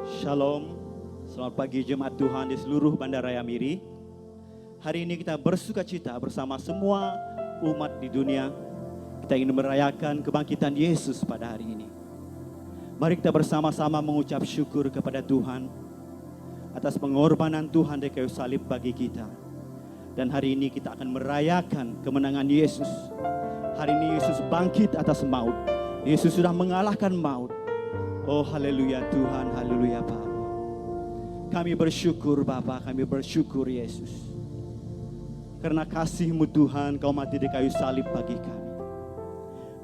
Shalom, selamat pagi jemaat Tuhan di seluruh Bandaraya Miri. Hari ini kita bersuka cita bersama semua umat di dunia. Kita ingin merayakan kebangkitan Yesus pada hari ini. Mari kita bersama-sama mengucap syukur kepada Tuhan atas pengorbanan Tuhan di kayu salib bagi kita. Dan hari ini kita akan merayakan kemenangan Yesus. Hari ini Yesus bangkit atas maut. Yesus sudah mengalahkan maut. Oh haleluya Tuhan, haleluya Bapa. Kami bersyukur Bapa, kami bersyukur Yesus. Karena kasih-Mu Tuhan, Kau mati di kayu salib bagi kami.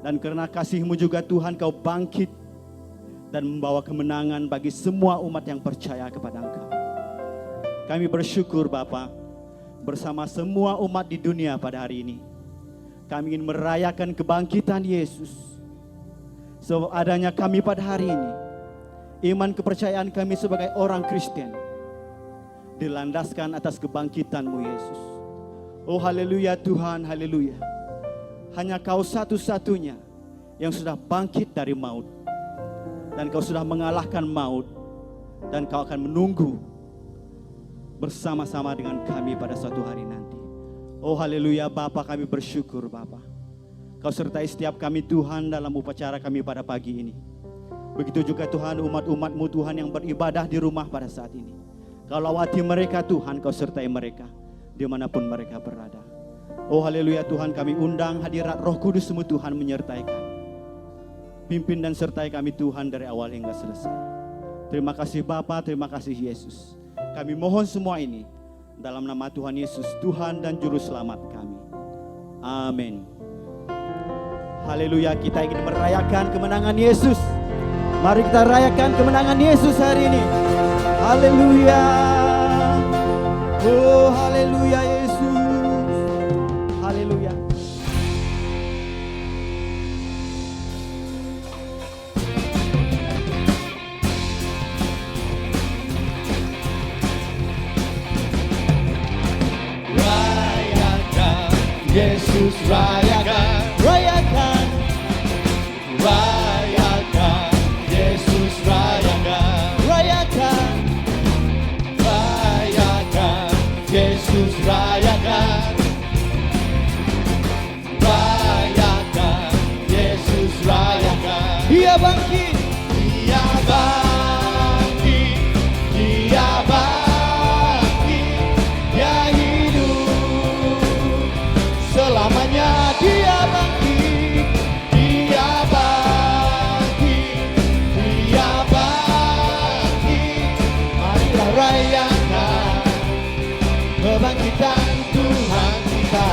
Dan karena kasih-Mu juga Tuhan, Kau bangkit dan membawa kemenangan bagi semua umat yang percaya kepada Engkau. Kami bersyukur Bapa, bersama semua umat di dunia pada hari ini. Kami ingin merayakan kebangkitan Yesus. So, adanya kami pada hari ini, iman kepercayaan kami sebagai orang Kristen dilandaskan atas kebangkitan-Mu Yesus. Oh haleluya Tuhan, haleluya. Hanya Kau satu-satunya yang sudah bangkit dari maut. Dan Kau sudah mengalahkan maut. Dan Kau akan menunggu bersama-sama dengan kami pada suatu hari nanti. Oh haleluya Bapa, kami bersyukur Bapa. Kau sertai setiap kami Tuhan dalam upacara kami pada pagi ini. Begitu juga Tuhan umat-umat-Mu Tuhan yang beribadah di rumah pada saat ini. Kau lawati mereka Tuhan, Kau sertai mereka dimanapun mereka berada. Oh haleluya Tuhan, kami undang hadirat Roh Kudus-Mu Tuhan menyertai kami. Pimpin dan sertai kami Tuhan dari awal hingga selesai. Terima kasih Bapa, terima kasih Yesus. Kami mohon semua ini dalam nama Tuhan Yesus, Tuhan dan Juru Selamat kami. Amin. Haleluya, kita ingin merayakan kemenangan Yesus. Mari kita rayakan kemenangan Yesus hari ini. Haleluya. Oh haleluya Yesus. Haleluya. Rayakan Yesus, rayakan, rayakan, rayakan Yesus, rayakan, rayakan, rayakan Yesus, rayakan, rayakan Yesus, rayakan. Dia bangkit, Dia bangkit, Dia bangkit, Dia hidup selamanya. Dia bangkit, Dia bangkit, Dia bangkit. Marilah rayakan kebangkitan Tuhan kita.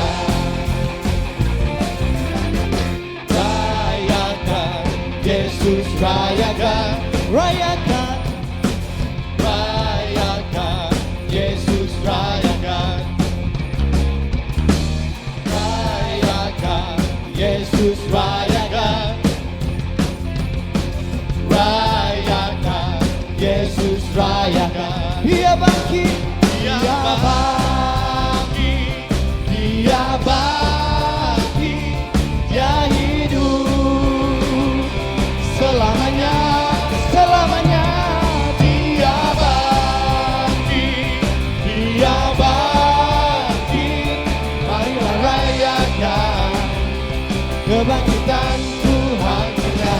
Rayakan Yesus, rayakan, rayakan, rayakan Yesus, rayakan, rayakan Yesus, rayakan, rayakan Yesus, rayakan. Dia bangkit, Dia bangkit, Dia bangkit, Dia hidup selamanya, selamanya. Dia bangkit, Dia bangkit. Marilah rayakan kebangkitan Tuhan kita.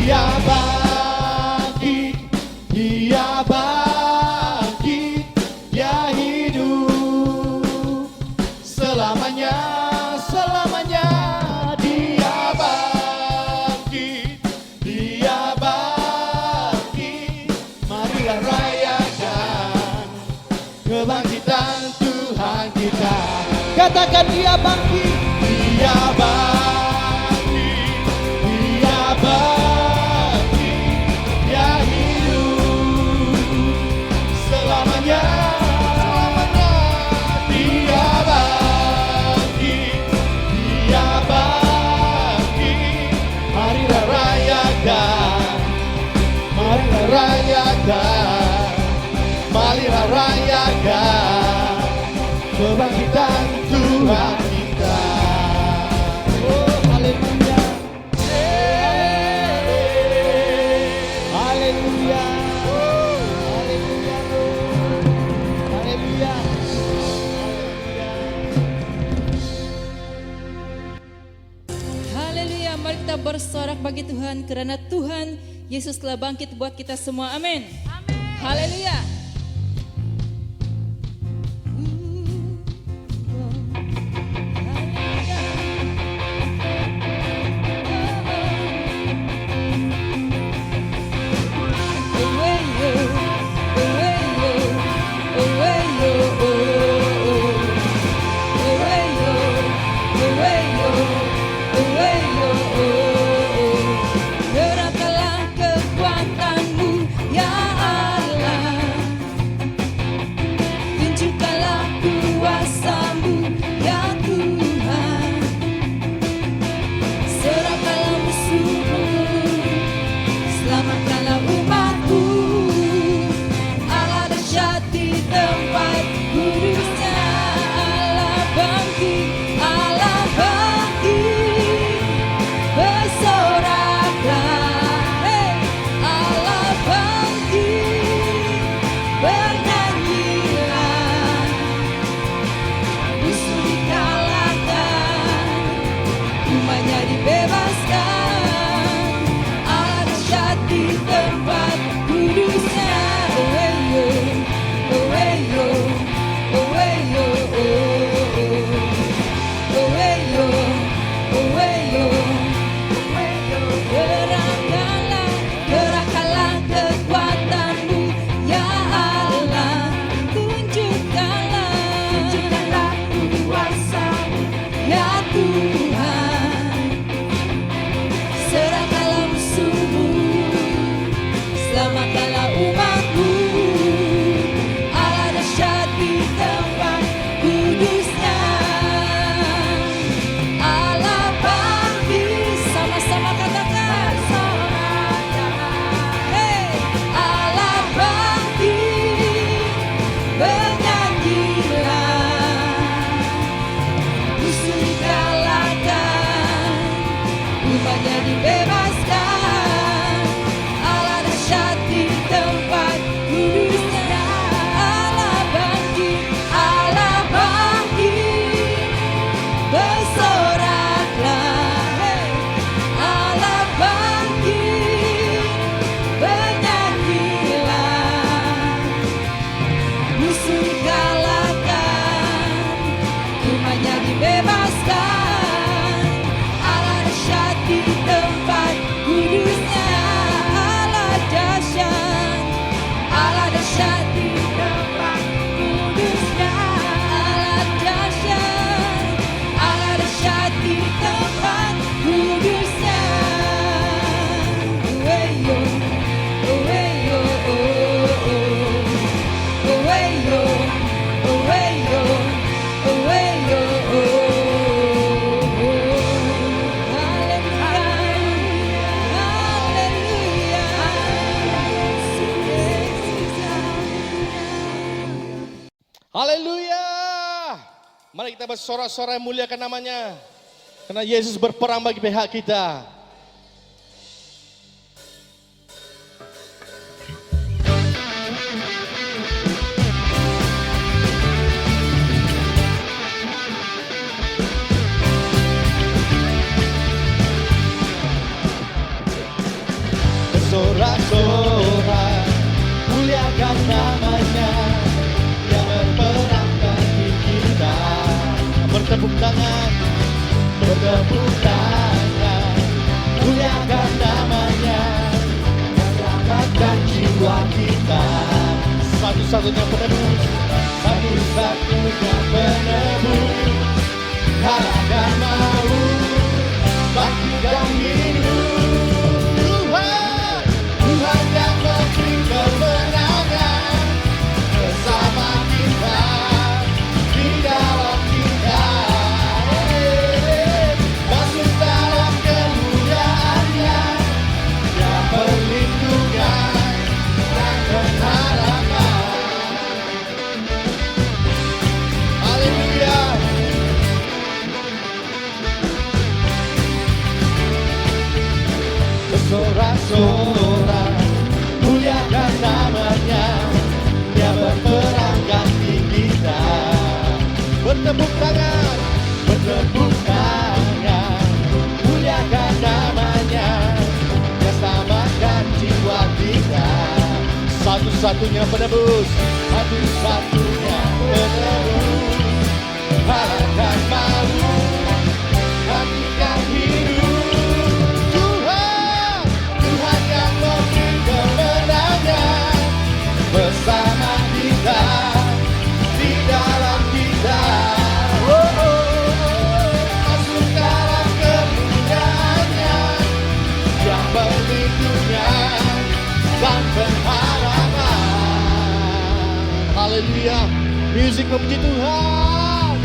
Dia bangkit, Dia bangkit, Dia hidup selamanya, selamanya. Dia bangkit, Dia bangkit. Marilah rayakan kebangkitan Tuhan kita. katakan Dia bangkit. Dia bangkit, Dia bangkit, Dia hidup selamanya, selamanya. Dia bangkit, Dia bangkit. Marilah rayakan, marilah rayakan, marilah rayakan kebangkitan Tuhan kita. Oh haleluya. Tuhan karena Tuhan Yesus telah bangkit buat kita semua. Amin. Haleluya. Gerakkanlah kekuatanmu ya Allah, tunjukkanlah kuasamu ya Tuhan, serahkanlah musuhmu, selamatkanlah umatmu. Allah dahsyat di tempat kudusnya, Allah bangkit, Allah bangkit, bersoraklah, hey, Allah bangkit, bernyanyilah, musuh dikalahkan, umatnya dibebaskan, Allah dahsyat di tempat kudusnya. Oh hey yo, oh hey yo, oh hey yo, oh hey yo, oh hey yo. Gerakkanlah kekuatanmu ya Allah, tunjukkanlah kuasamu ya Tuhan, serahkanlah musuhmu, selamatkanlah umatmu. Allah dahsyat di tempat kudusnya, Allah bangkit, sama-sama katakan, hey, Allah bangkit, bernyanyilah, musuh dikalahkan, umatnya dibebaskan, Allah dahsyat di tempat kudusnya, Allah bangkit, Allah bangkit, bersoraklah, hey, Allah bangkit, bernyanyilah, musuh dikalahkan, umatnya dibebaskan, Allah dahsyat di tempat kudusnya, Allah dahsyat, Allah dahsyat di tempat kudusnya, Allah dahsyat, Allah dahsyat di tempat kudusnya. Oh hey yo, oh hey yo, oh hey yo, oh hey yo, oh hey yo, Haleluya. Mari kita bersorak-sorai muliakan namanya. Karena Yesus berperang bagi pihak kita. Bersorak-sorai muliakan namanya, yang berperang bagi kita. Bertepuk tangan, muliakan namanya, menyelamatkan jiwa kita. Satu-satunya penebus, satu-satunya penebus, kalahkan maut, bangkitkan hidup. Tuhan yang memberi kemenangan bersama kita, di dalam kita. Masuk dalam kemuliaannya, Dia perlindungan dan pengharapan. Haleluya. satu-satunya penebus, satu-satunya penebus. Harapkan malu, hatikan hidup. Tuhan, Tuhan yang memberi kemenangan bersama kita, di dalam kita. Masuk dalam kemuliaannya yang berlindungan dan berharapan. Haleluya, musik memuji Tuhan.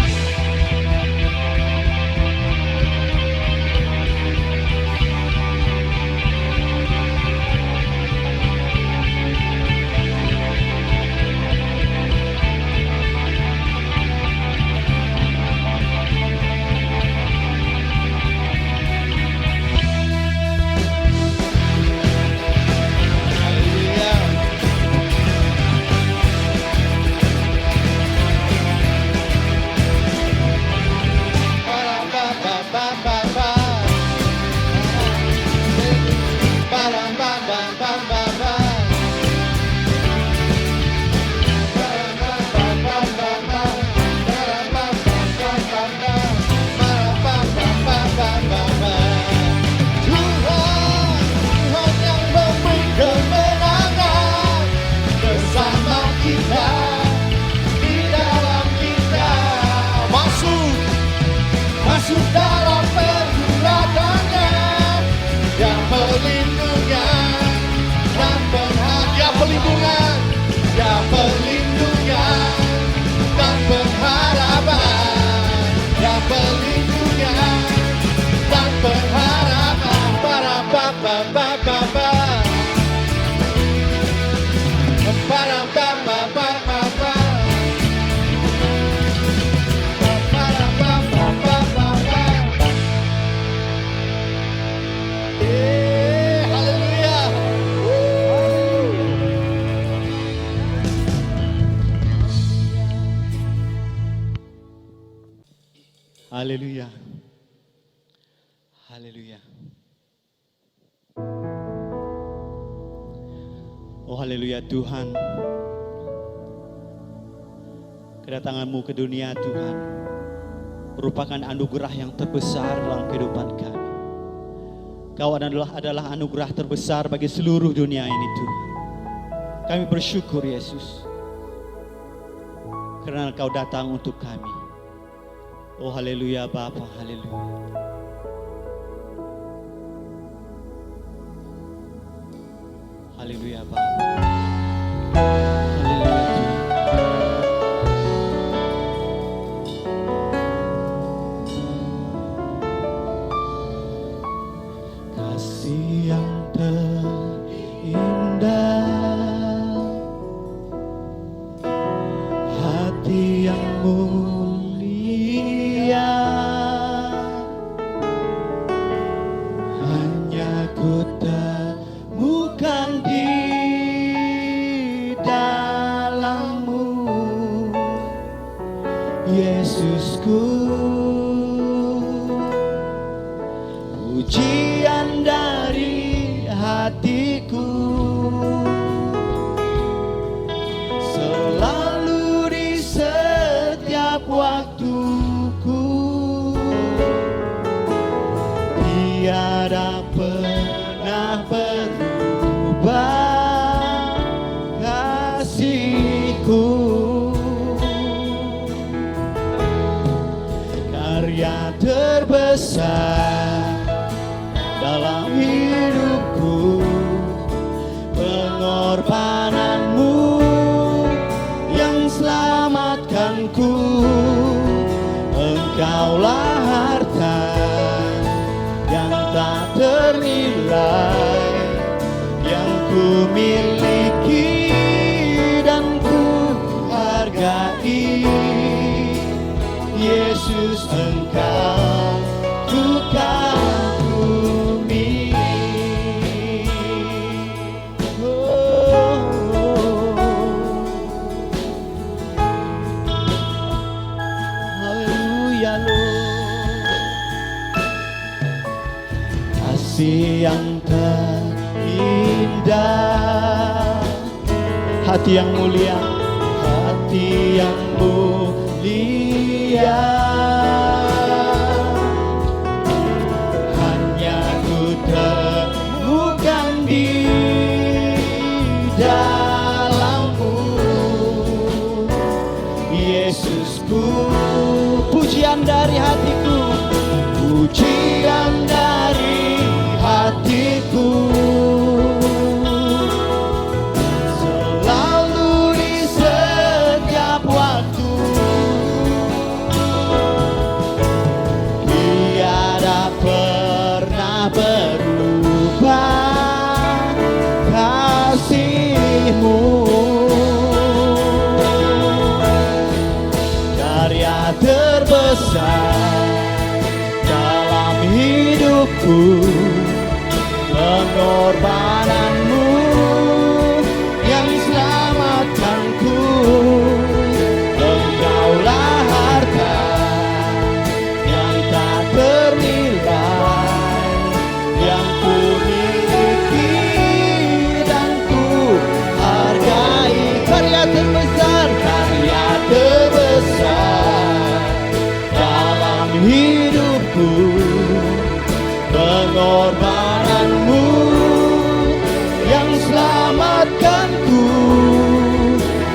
Masuk dalam pergulatannya yang perlindungan dan berharapan. Perlindungan, ya perlindungan dan berharapan. Ya perlindungan dan berharapan. Para papa papa papa. Para papa papa papa. Haleluya. Haleluya. Oh haleluya Tuhan. Kedatangan-Mu ke dunia Tuhan merupakan anugerah yang terbesar dalam kehidupan kami. Kau adalah anugerah terbesar bagi seluruh dunia ini Tuhan. Kami bersyukur Yesus karena Kau datang untuk kami. Oh haleluya Bapa, haleluya. Haleluya Bapa. Haleluya Tuhan. Kasih yang terindah, hati yang hanya ku temukan di dalam-Mu, Yesusku. Pujian dari hatiku selalu di setiap waktuku. Tiada pernah berubah kasih-Ku. Karya terbesar dalam hidupku, pengorbanan-Mu yang selamatkanku. Engkaulah harta yang tak ternilai yang ku miliki dan ku hargai. Yesus, Engkau ku kagumi. Haleluya Lord. Kasih yang terindah, hati yang mulia, hati yang mulia. Hanya ku temukan di dalammu, Yesusku. Pujian dari hatiku, pujian dari hatiku, selalu di setiap waktu. Tiada pernah berubah kasih-Mu. Karya terbesar dalam hidupku, pengorbananmu yang selamatkanku. Engkaulah harta yang tak ternilai, yang ku miliki dan ku hargai. Karya terbesar dalam hidupku, pengorbananmu yang selamatkanku.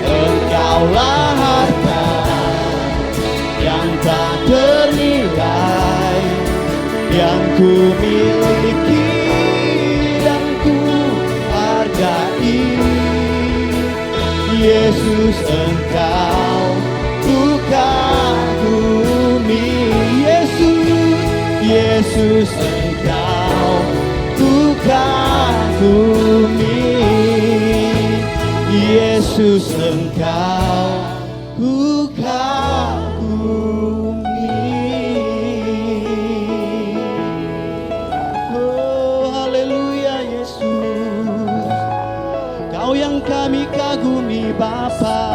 Engkaulah harta yang tak ternilai, yang ku miliki dan ku hargai. Yesus, Engkau ku kagumi. Yesus, Engkau ku kagumi. Yesus, Engkau ku kagumi. Oh, haleluya Yesus, Kau yang kami kagumi Bapa.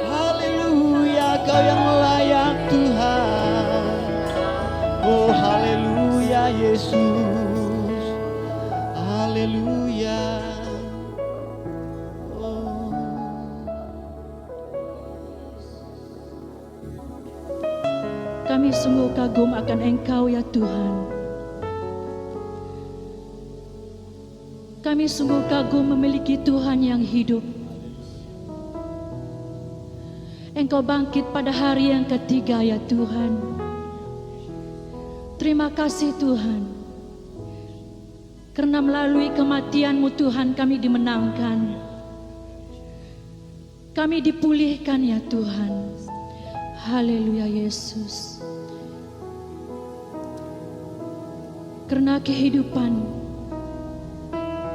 Haleluya, Kau yang layak Tuhan. Oh, haleluya Yesus, haleluya. Oh. Kami sungguh kagum akan Engkau ya Tuhan. Kami sungguh kagum memiliki Tuhan yang hidup. Engkau bangkit pada hari yang ketiga ya Tuhan. Terima kasih Tuhan, karena melalui kematian-Mu Tuhan kami dimenangkan, kami dipulihkan ya Tuhan. Haleluya Yesus. Karena kehidupan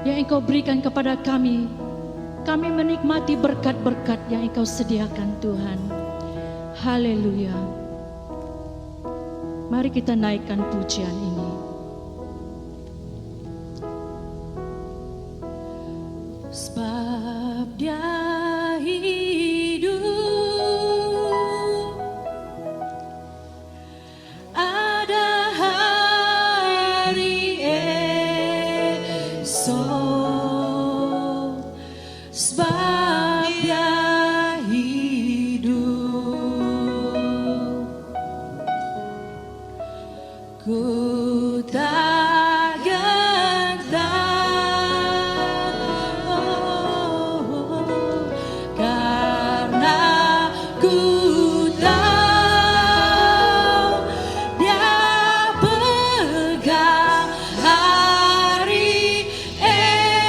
yang Engkau berikan kepada kami, kami menikmati berkat-berkat yang Engkau sediakan Tuhan. Haleluya. Mari kita naikkan pujian ini. Sebab Dia hidup, ada hari esok. Sebab Dia hidup, ku tak gentar, karena ku tahu Dia pegang hari esok.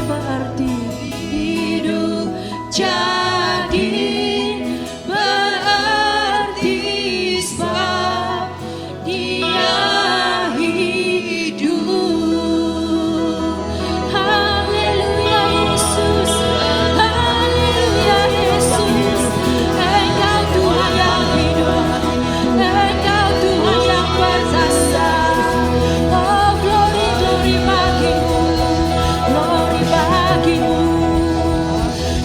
berarti. Hidup jadi berarti sebab Dia hidup. Haleluya Yesus, haleluya Yesus. Engkau Tuhan yang hidup, Engkau Tuhan yang berkuasa. Oh glory, glory bagimu, glory bagimu.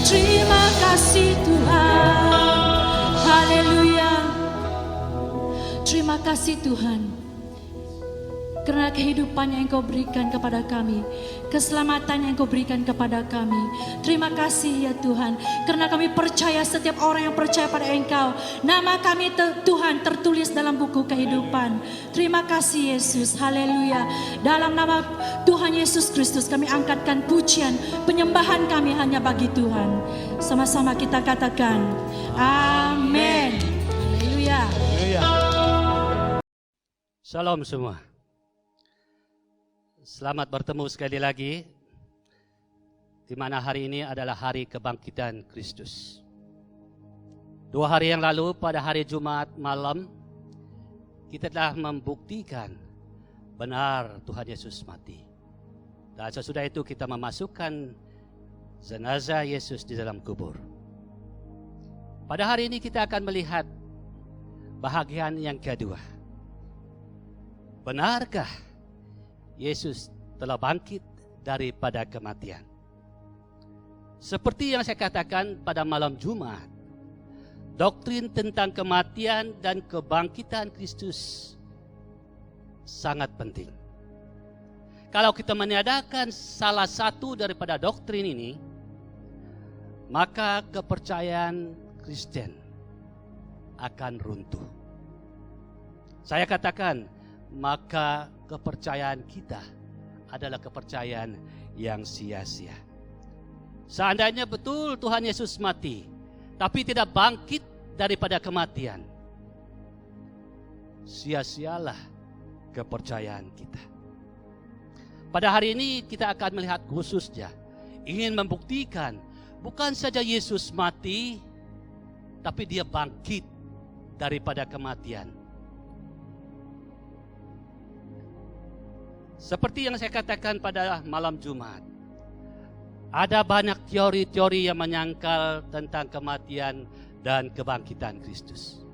Terima kasih Tuhan, haleluya. Terima kasih Tuhan, karena kehidupan yang Engkau berikan kepada kami, keselamatan yang Engkau berikan kepada kami. Terima kasih ya Tuhan, karena kami percaya setiap orang yang percaya pada Engkau, nama kami Tuhan tertulis dalam buku kehidupan. Terima kasih Yesus, haleluya. Dalam nama Tuhan Yesus Kristus kami angkatkan pujian, penyembahan kami hanya bagi Tuhan. Sama-sama kita katakan, amin. Haleluya. Shalom semua. Selamat bertemu sekali lagi, di mana hari ini adalah hari kebangkitan Kristus. 2 hari yang lalu pada hari Jumat malam, kita telah membuktikan benar Tuhan Yesus mati. Dan sesudah itu kita memasukkan jenazah Yesus di dalam kubur. Pada hari ini kita akan melihat bahagian yang kedua. Benarkah Yesus telah bangkit daripada kematian? Seperti yang saya katakan pada malam Jumat, doktrin tentang kematian dan kebangkitan Kristus sangat penting. Kalau kita meniadakan salah satu daripada doktrin ini, maka kepercayaan Kristen akan runtuh. Saya katakan, maka kepercayaan kita adalah kepercayaan yang sia-sia. Seandainya betul Tuhan Yesus mati, tapi tidak bangkit daripada kematian, sia-sialah kepercayaan kita. Pada hari ini kita akan melihat khususnya, ingin membuktikan bukan saja Yesus mati, tapi Dia bangkit daripada kematian. Seperti yang saya katakan pada malam Jumat, ada banyak teori-teori yang menyangkal tentang kematian dan kebangkitan Kristus.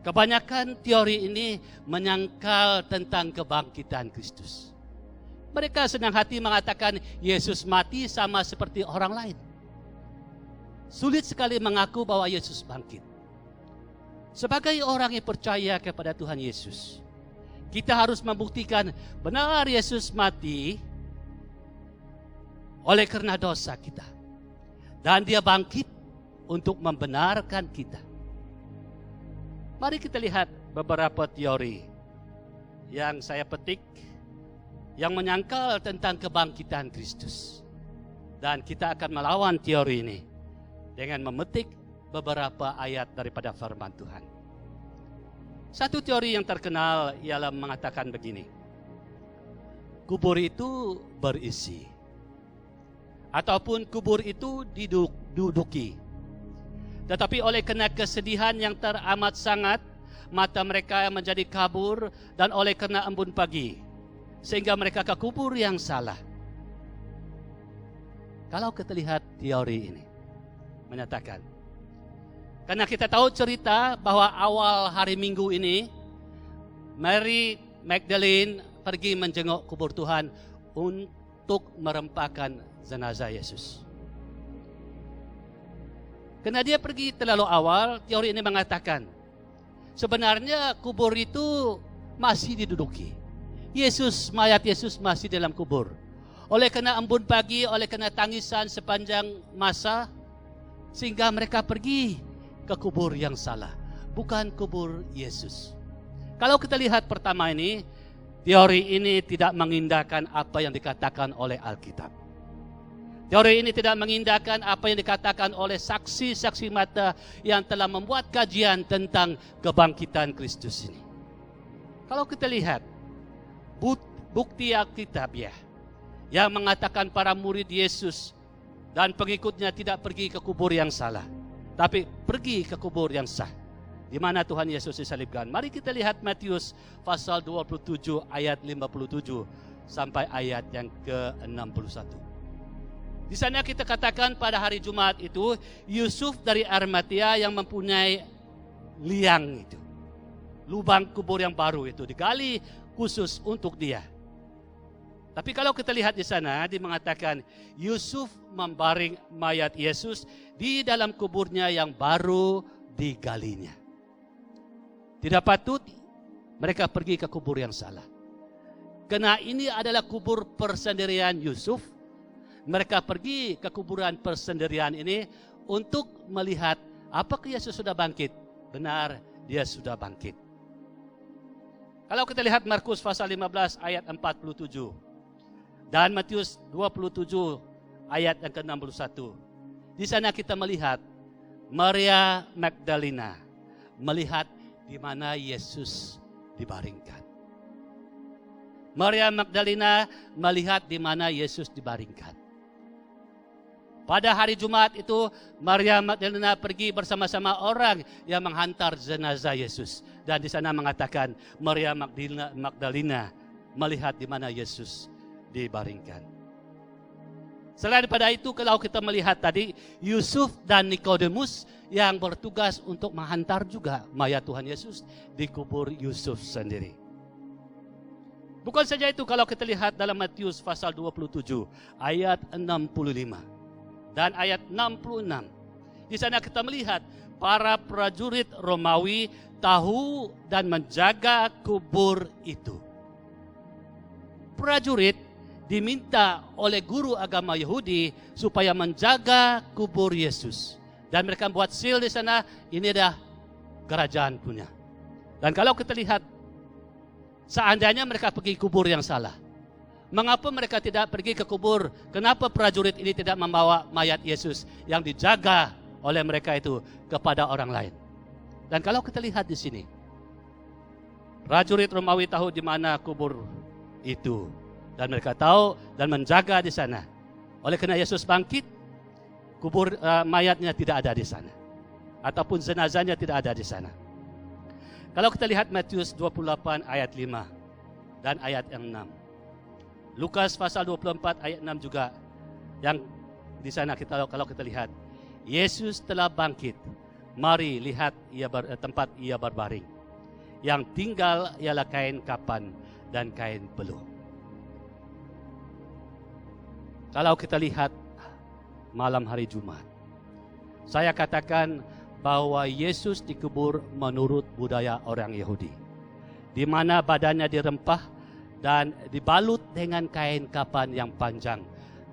Kebanyakan teori ini menyangkal tentang kebangkitan Kristus. Mereka senang hati mengatakan Yesus mati sama seperti orang lain. Sulit sekali mengaku bahwa Yesus bangkit. Sebagai orang yang percaya kepada Tuhan Yesus, kita harus membuktikan benar Yesus mati oleh karena dosa kita. Dan Dia bangkit untuk membenarkan kita. Mari kita lihat beberapa teori yang saya petik yang menyangkal tentang kebangkitan Kristus. Dan kita akan melawan teori ini dengan memetik beberapa ayat daripada firman Tuhan. Satu teori yang terkenal ialah mengatakan begini, kubur itu berisi, ataupun kubur itu diduduki. Tetapi oleh karena kesedihan yang teramat sangat, mata mereka menjadi kabur, dan oleh karena embun pagi, sehingga mereka ke kubur yang salah. Kalau kita lihat teori ini, menyatakan, karena kita tahu cerita bahwa awal hari Minggu ini, Mary Magdalene pergi menjenguk kubur Tuhan untuk merempahkan jenazah Yesus. Karena dia pergi terlalu awal, teori ini mengatakan, sebenarnya kubur itu masih diduduki. Mayat Yesus masih dalam kubur. Oleh karena embun pagi, oleh karena tangisan sepanjang masa, sehingga mereka pergi ke kubur yang salah, bukan kubur Yesus. Kalau kita lihat pertama ini, teori ini tidak mengindahkan apa yang dikatakan oleh Alkitab. Teori ini tidak mengindahkan apa yang dikatakan oleh saksi-saksi mata yang telah membuat kajian tentang kebangkitan Kristus ini. Kalau kita lihat bukti Alkitab ya, yang mengatakan para murid Yesus dan pengikutnya tidak pergi ke kubur yang salah, tapi pergi ke kubur yang sah, di mana Tuhan Yesus disalibkan. Mari kita lihat Matius pasal 27 ayat 57 sampai ayat yang ke-61. Di sana kita katakan pada hari Jumat itu Yusuf dari Arimatea yang mempunyai liang itu, lubang kubur yang baru itu digali khusus untuk dia. Tapi kalau kita lihat di sana, dia mengatakan Yusuf membaring mayat Yesus di dalam kuburnya yang baru digalinya. Tidak patut mereka pergi ke kubur yang salah. Karena ini adalah kubur persendirian Yusuf. Mereka pergi ke kuburan persendirian ini untuk melihat apakah Yesus sudah bangkit. Benar, dia sudah bangkit. Kalau kita lihat Markus pasal 15 ayat 47 dan Matius 27 ayat yang ke-61. Di sana kita melihat Maria Magdalena melihat di mana Yesus dibaringkan. Maria Magdalena melihat di mana Yesus dibaringkan. Pada hari Jumat itu Maria Magdalena pergi bersama-sama orang yang menghantar jenazah Yesus. Dan di sana mengatakan Maria Magdalena melihat di mana Yesus dibaringkan. Selain daripada itu, kalau kita melihat tadi Yusuf dan Nikodemus yang bertugas untuk menghantar juga mayat Tuhan Yesus di kubur Yusuf sendiri. Bukan saja itu, kalau kita lihat dalam Matius pasal 27 ayat 65 dan ayat 66. Di sana kita melihat para prajurit Romawi tahu dan menjaga kubur itu. Prajurit diminta oleh guru agama Yahudi supaya menjaga kubur Yesus. Dan mereka buat seal di sana, ini adalah kerajaan punya. Dan kalau kita lihat, seandainya mereka pergi kubur yang salah, mengapa mereka tidak pergi ke kubur? Kenapa prajurit ini tidak membawa mayat Yesus yang dijaga oleh mereka itu kepada orang lain? Dan kalau kita lihat di sini, prajurit Romawi tahu di mana kubur itu. Dan mereka tahu dan menjaga di sana. Oleh karena Yesus bangkit, kubur mayatnya tidak ada di sana. Ataupun jenazahnya tidak ada di sana. Kalau kita lihat Matius 28 ayat 5 dan ayat yang 6. Lukas pasal 24 ayat 6 juga. Yang di sana kalau kita lihat, Yesus telah bangkit. Mari lihat tempat ia berbaring. Yang tinggal ialah kain kapan dan kain peluh. Kalau kita lihat malam hari Jumat, saya katakan bahwa Yesus dikubur menurut budaya orang Yahudi, di mana badannya dirempah dan dibalut dengan kain kapan yang panjang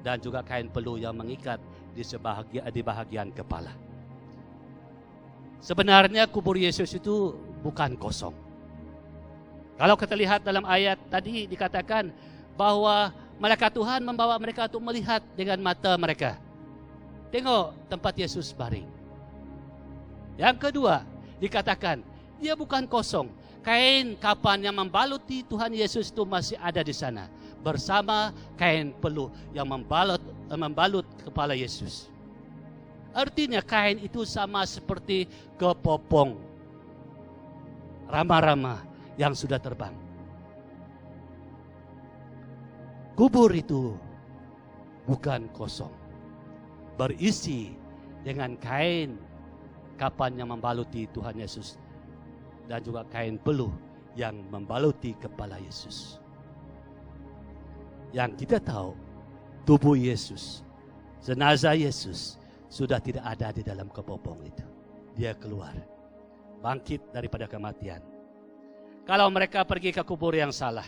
dan juga kain peluh yang mengikat di bahagian kepala. Sebenarnya kubur Yesus itu bukan kosong. Kalau kita lihat dalam ayat tadi dikatakan bahwa malaikat Tuhan membawa mereka untuk melihat dengan mata mereka. Tengok tempat Yesus baring. Yang kedua, dikatakan dia bukan kosong. Kain kapan yang membaluti Tuhan Yesus itu masih ada di sana. Bersama kain peluh yang membalut kepala Yesus. Artinya kain itu sama seperti kepopong rama-rama yang sudah terbang. Kubur itu bukan kosong, berisi dengan kain kapan yang membaluti Tuhan Yesus dan juga kain peluh yang membaluti kepala Yesus. Yang kita tahu, tubuh Yesus, jenazah Yesus sudah tidak ada di dalam kepopong itu. Dia keluar, bangkit daripada kematian. Kalau mereka pergi ke kubur yang salah,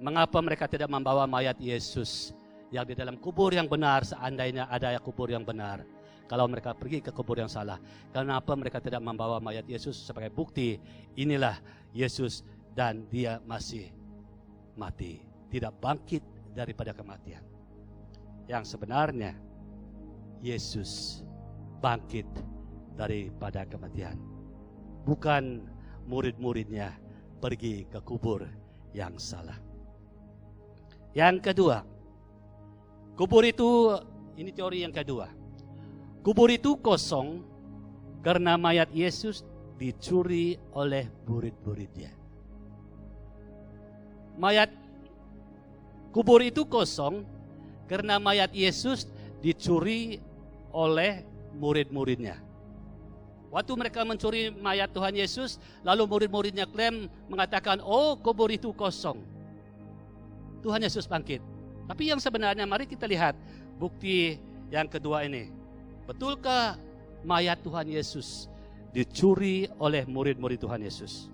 mengapa mereka tidak membawa mayat Yesus yang di dalam kubur yang benar? Seandainya ada kubur yang benar, kalau mereka pergi ke kubur yang salah, kenapa mereka tidak membawa mayat Yesus sebagai bukti inilah Yesus dan dia masih mati, tidak bangkit daripada kematian? Yang sebenarnya Yesus bangkit daripada kematian, bukan murid-muridnya pergi ke kubur yang salah. Yang kedua, Kubur itu, ini teori yang kedua. Kubur itu kosong karena mayat Yesus dicuri oleh murid-muridnya. Kubur itu kosong karena mayat Yesus dicuri oleh murid-muridnya. Waktu mereka mencuri mayat Tuhan Yesus, lalu murid-muridnya klaim mengatakan, oh kubur itu kosong. Tuhan Yesus bangkit. Tapi yang sebenarnya mari kita lihat bukti yang kedua ini. Betulkah mayat Tuhan Yesus dicuri oleh murid-murid Tuhan Yesus?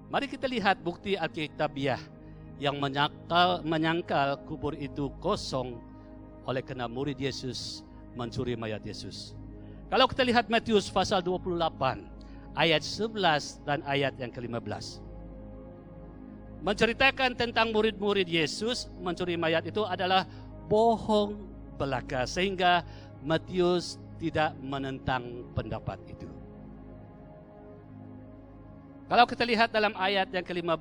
Mari kita lihat bukti Alkitabiah yang menyangkal kubur itu kosong oleh karena murid Yesus mencuri mayat Yesus. Kalau kita lihat Matius pasal 28 ayat 11 dan ayat yang ke-15. Menceritakan tentang murid-murid Yesus mencuri mayat itu adalah bohong belaka, sehingga Matius tidak menentang pendapat itu. Kalau kita lihat dalam ayat yang ke-15,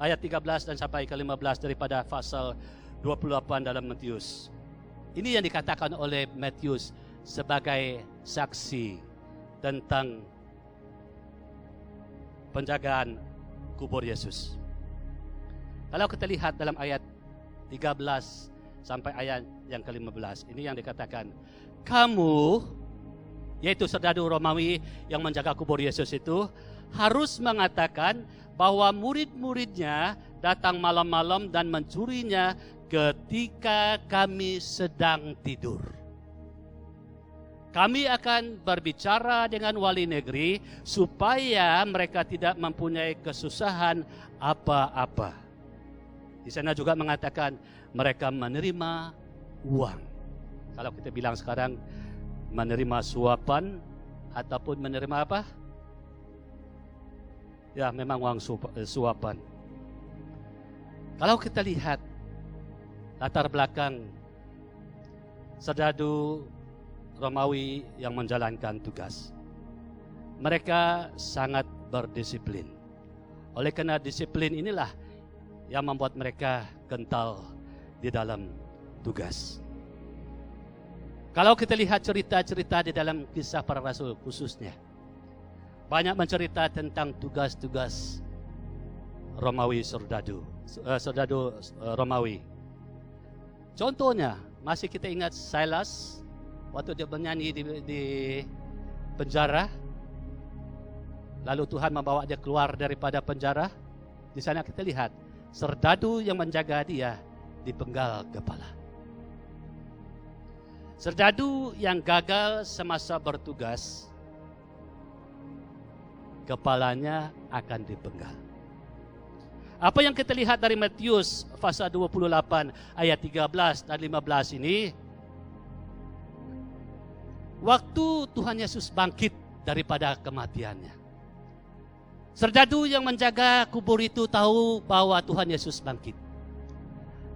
ayat 13 dan sampai ke-15 daripada pasal 28 dalam Matius. Ini yang dikatakan oleh Matius sebagai saksi tentang penjagaan kubur Yesus. Kalau kita lihat dalam ayat 13 sampai ayat yang ke-15, ini yang dikatakan, kamu, yaitu serdadu Romawi yang menjaga kubur Yesus itu, harus mengatakan bahwa murid-muridnya datang malam-malam dan mencurinya ketika kami sedang tidur. Kami akan berbicara dengan wali negeri supaya mereka tidak mempunyai kesusahan apa-apa. Di sana juga mengatakan mereka menerima uang. Kalau kita bilang sekarang menerima suapan ataupun menerima apa? Ya, memang uang suapan. Kalau kita lihat latar belakang serdadu Romawi yang menjalankan tugas, mereka sangat berdisiplin. Oleh karena disiplin inilah yang membuat mereka kental di dalam tugas. Kalau kita lihat cerita-cerita di dalam kisah para rasul khususnya, banyak mencerita tentang tugas-tugas Romawi serdadu Romawi. Contohnya, masih kita ingat Silas waktu dia bernyanyi di penjara, lalu Tuhan membawa dia keluar daripada penjara. Di sana kita lihat serdadu yang menjaga dia dipenggal kepala. Serdadu yang gagal semasa bertugas, kepalanya akan dipenggal. Apa yang kita lihat dari Matius pasal 28 ayat 13 dan 15 ini, waktu Tuhan Yesus bangkit daripada kematiannya, serdadu yang menjaga kubur itu tahu bahwa Tuhan Yesus bangkit.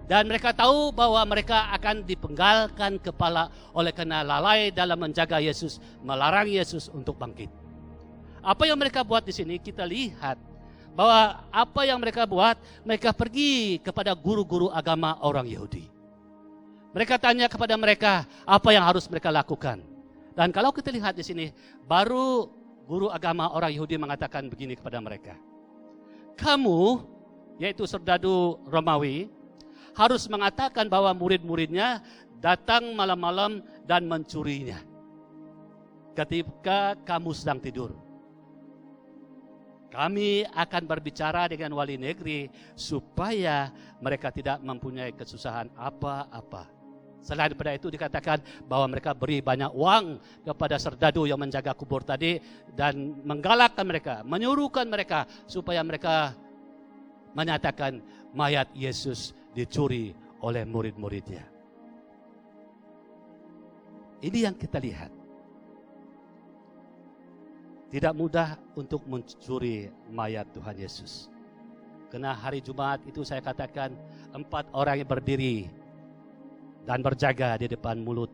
Dan mereka tahu bahwa mereka akan dipenggalkan kepala oleh karena lalai dalam menjaga Yesus, melarang Yesus untuk bangkit. Apa yang mereka buat di sini, kita lihat bahwa apa yang mereka buat, mereka pergi kepada guru-guru agama orang Yahudi. Mereka tanya kepada mereka apa yang harus mereka lakukan. Dan kalau kita lihat di sini, baru guru agama orang Yahudi mengatakan begini kepada mereka. Kamu, yaitu serdadu Romawi, harus mengatakan bahwa murid-muridnya datang malam-malam dan mencurinya ketika kamu sedang tidur. Kami akan berbicara dengan wali negeri supaya mereka tidak mempunyai kesusahan apa-apa. Selain daripada itu dikatakan bahwa mereka beri banyak uang kepada serdadu yang menjaga kubur tadi dan menggalakkan mereka, menyuruhkan mereka supaya mereka menyatakan mayat Yesus dicuri oleh murid-muridnya. Ini yang kita lihat. Tidak mudah untuk mencuri mayat Tuhan Yesus. Karena hari Jumat itu saya katakan 4 orang yang berdiri dan berjaga di depan mulut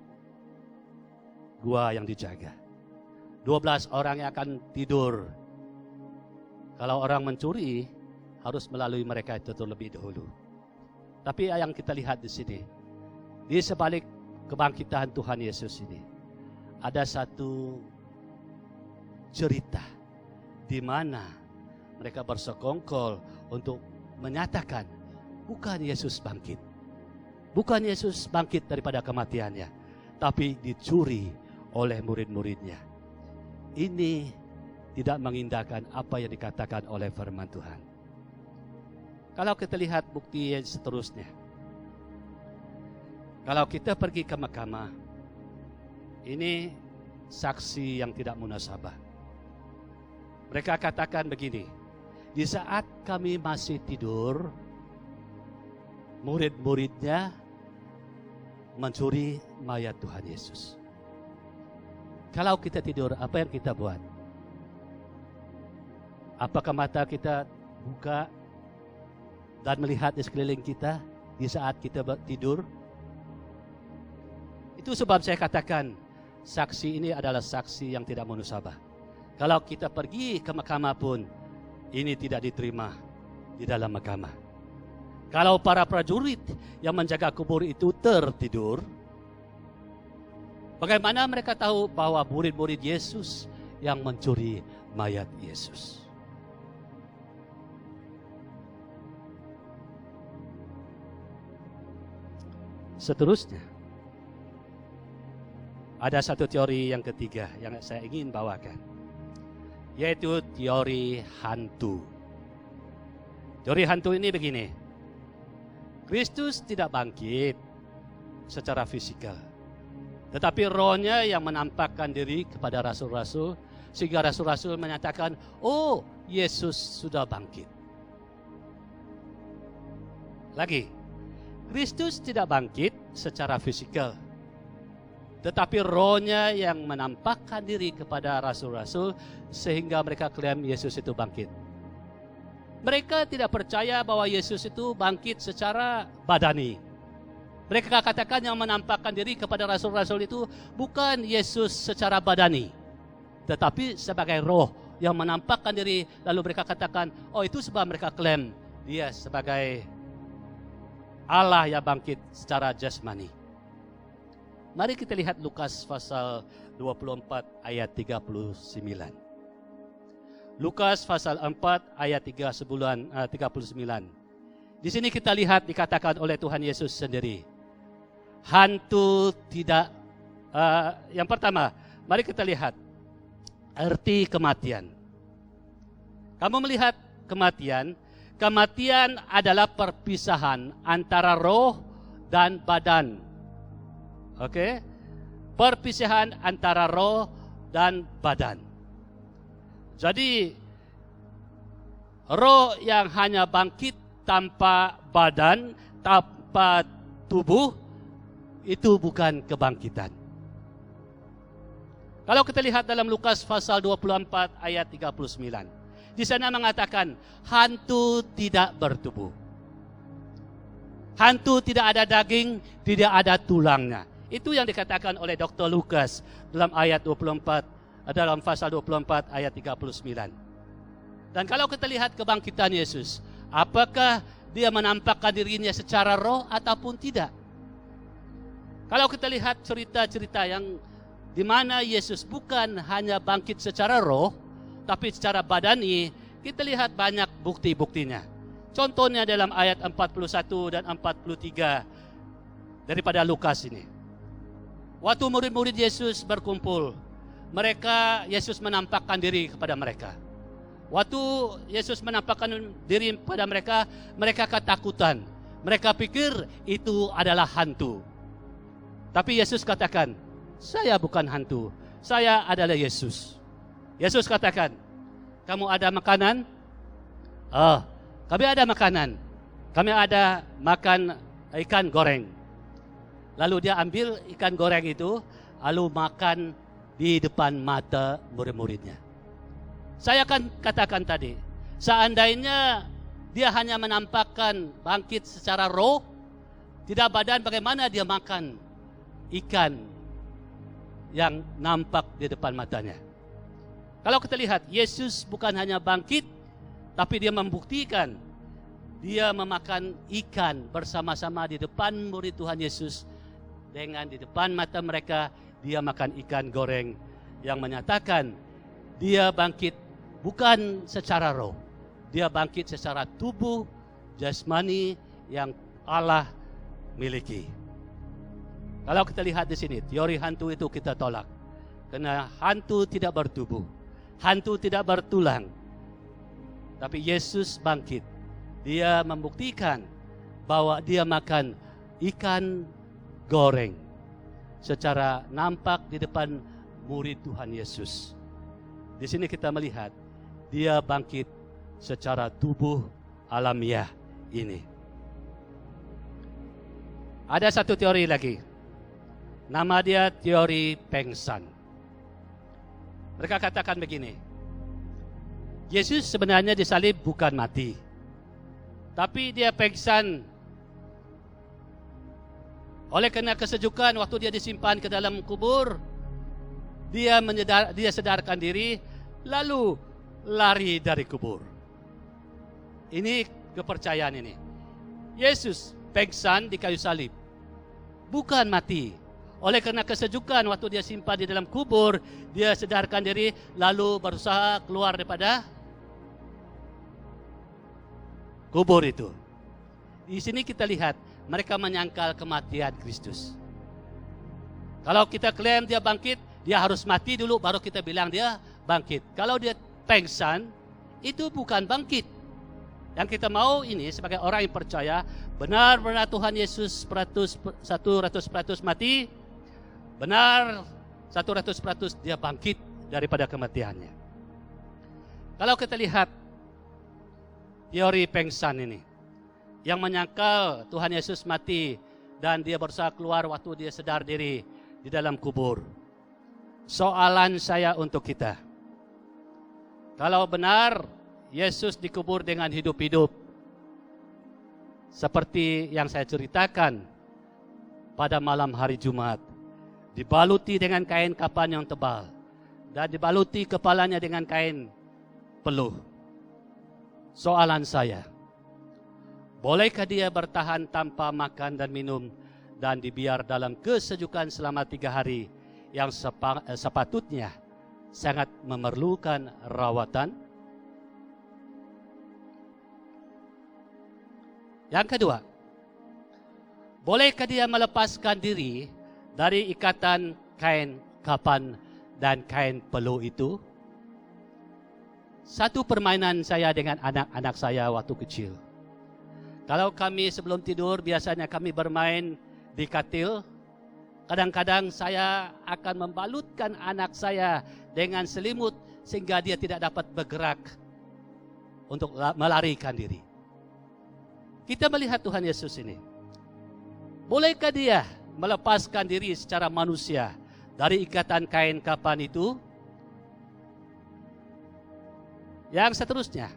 gua yang dijaga. 12 orang yang akan tidur. Kalau orang mencuri harus melalui mereka itu terlebih dahulu. Tapi yang kita lihat di sini, Di sebalik kebangkitan Tuhan Yesus ini, ada satu cerita di mana mereka bersekongkol untuk menyatakan bukan Yesus bangkit. Bukan Yesus bangkit daripada kematiannya, tapi dicuri oleh murid-muridnya. Ini tidak mengindahkan apa yang dikatakan oleh firman Tuhan. Kalau kita lihat bukti yang seterusnya. Kalau kita pergi ke mahkamah, ini saksi yang tidak munasabah. Mereka katakan begini, di saat kami masih tidur, murid-muridnya mencuri mayat Tuhan Yesus. Kalau kita tidur, apa yang kita buat? Apakah mata kita buka dan melihat di sekeliling kita di saat kita tidur? Itu sebab saya katakan, saksi ini adalah saksi yang tidak munasabah. Kalau kita pergi ke mahkamah pun, ini tidak diterima di dalam mahkamah. Kalau para prajurit yang menjaga kubur itu tertidur, bagaimana mereka tahu bahwa murid-murid Yesus yang mencuri mayat Yesus? Seterusnya, ada satu teori yang ketiga yang saya ingin bawakan, yaitu teori hantu. Teori hantu ini begini, Kristus tidak bangkit secara fisikal, tetapi rohnya yang menampakkan diri kepada rasul-rasul, sehingga rasul-rasul menyatakan, oh, Yesus sudah bangkit. Lagi, Kristus tidak bangkit secara fisikal, tetapi rohnya yang menampakkan diri kepada rasul-rasul sehingga mereka klaim Yesus itu bangkit. Mereka tidak percaya bahwa Yesus itu bangkit secara badani. Mereka katakan yang menampakkan diri kepada rasul-rasul itu bukan Yesus secara badani, tetapi sebagai roh yang menampakkan diri. Lalu mereka katakan, oh itu sebab mereka klaim dia sebagai Allah yang bangkit secara jasmani. Mari kita lihat Lukas pasal 24 ayat 39. Lukas pasal 4 ayat 39. Di sini kita lihat dikatakan oleh Tuhan Yesus sendiri, hantu tidak, yang pertama, mari kita lihat arti kematian. Kamu melihat kematian, kematian adalah perpisahan antara roh dan badan. Oke? Perpisahan antara roh dan badan. Jadi roh yang hanya bangkit tanpa badan, tanpa tubuh, itu bukan kebangkitan. Kalau kita lihat dalam Lukas pasal 24 ayat 39, di sana mengatakan hantu tidak bertubuh. Hantu tidak ada daging, tidak ada tulangnya. Itu yang dikatakan oleh Dr. Lukas dalam ayat 24, dalam pasal 24 ayat 39. Dan kalau kita lihat kebangkitan Yesus, apakah dia menampakkan dirinya secara roh ataupun tidak? Kalau kita lihat cerita-cerita yang di mana Yesus bukan hanya bangkit secara roh, tapi secara badani, kita lihat banyak bukti-buktinya. Contohnya dalam ayat 41 dan 43 daripada Lukas ini. Waktu murid-murid Yesus berkumpul, Yesus menampakkan diri kepada mereka. Waktu Yesus menampakkan diri kepada mereka, mereka ketakutan. Mereka pikir itu adalah hantu. Tapi Yesus katakan, saya bukan hantu, saya adalah Yesus. Yesus katakan, kamu ada makanan? Oh, kami ada makanan. Kami ada makan ikan goreng. Lalu dia ambil ikan goreng itu, lalu makan di depan mata murid-muridnya. Saya akan katakan tadi, seandainya dia hanya menampakkan bangkit secara roh, tidak badan, bagaimana dia makan ikan yang nampak di depan matanya? Kalau kita lihat, Yesus bukan hanya bangkit, tapi dia membuktikan dia memakan ikan bersama-sama di depan murid Tuhan Yesus dengan di depan mata mereka dia makan ikan goreng yang menyatakan dia bangkit bukan secara roh, dia bangkit secara tubuh jasmani yang Allah miliki. Kalau kita lihat di sini, teori hantu itu kita tolak. Karena hantu tidak bertubuh, hantu tidak bertulang. Tapi Yesus bangkit. Dia membuktikan bahwa dia makan ikan goreng secara nampak di depan murid Tuhan Yesus. Di sini kita melihat dia bangkit secara tubuh alamiah ini. Ada satu teori lagi. Nama dia teori pengsan. Mereka katakan begini. Yesus sebenarnya disalib bukan mati. Tapi dia pengsan. Oleh karena kesejukan waktu dia disimpan ke dalam kubur, dia sedarkan diri lalu lari dari kubur. Ini kepercayaan ini. Yesus pengsan di kayu salib. Bukan mati. Oleh karena kesejukan waktu dia simpan di dalam kubur, dia sedarkan diri lalu berusaha keluar daripada kubur itu. Di sini kita lihat mereka menyangkal kematian Kristus. Kalau kita klaim dia bangkit, dia harus mati dulu baru kita bilang dia bangkit. Kalau dia pengsan, itu bukan bangkit. Yang kita mau ini sebagai orang yang percaya benar-benar Tuhan Yesus 100% mati, benar 100% dia bangkit daripada kematiannya. Kalau kita lihat teori pengsan ini, yang menyangkal Tuhan Yesus mati dan dia berusaha keluar waktu dia sedar diri di dalam kubur. Soalan saya untuk kita, kalau benar Yesus dikubur dengan hidup-hidup, seperti yang saya ceritakan pada malam hari Jumat, dibaluti dengan kain kapan yang tebal, dan dibaluti kepalanya dengan kain peluh. Soalan saya, bolehkah dia bertahan tanpa makan dan minum dan dibiar dalam kesejukan selama 3 hari yang sepatutnya sangat memerlukan rawatan? Yang kedua, bolehkah dia melepaskan diri dari ikatan kain kapan dan kain peluh itu? Satu permainan saya dengan anak-anak saya waktu kecil. Kalau kami sebelum tidur biasanya kami bermain di katil. Kadang-kadang saya akan membalutkan anak saya dengan selimut sehingga dia tidak dapat bergerak untuk melarikan diri. Kita melihat Tuhan Yesus ini. Bolehkah dia melepaskan diri secara manusia dari ikatan kain kapan itu? Yang seterusnya,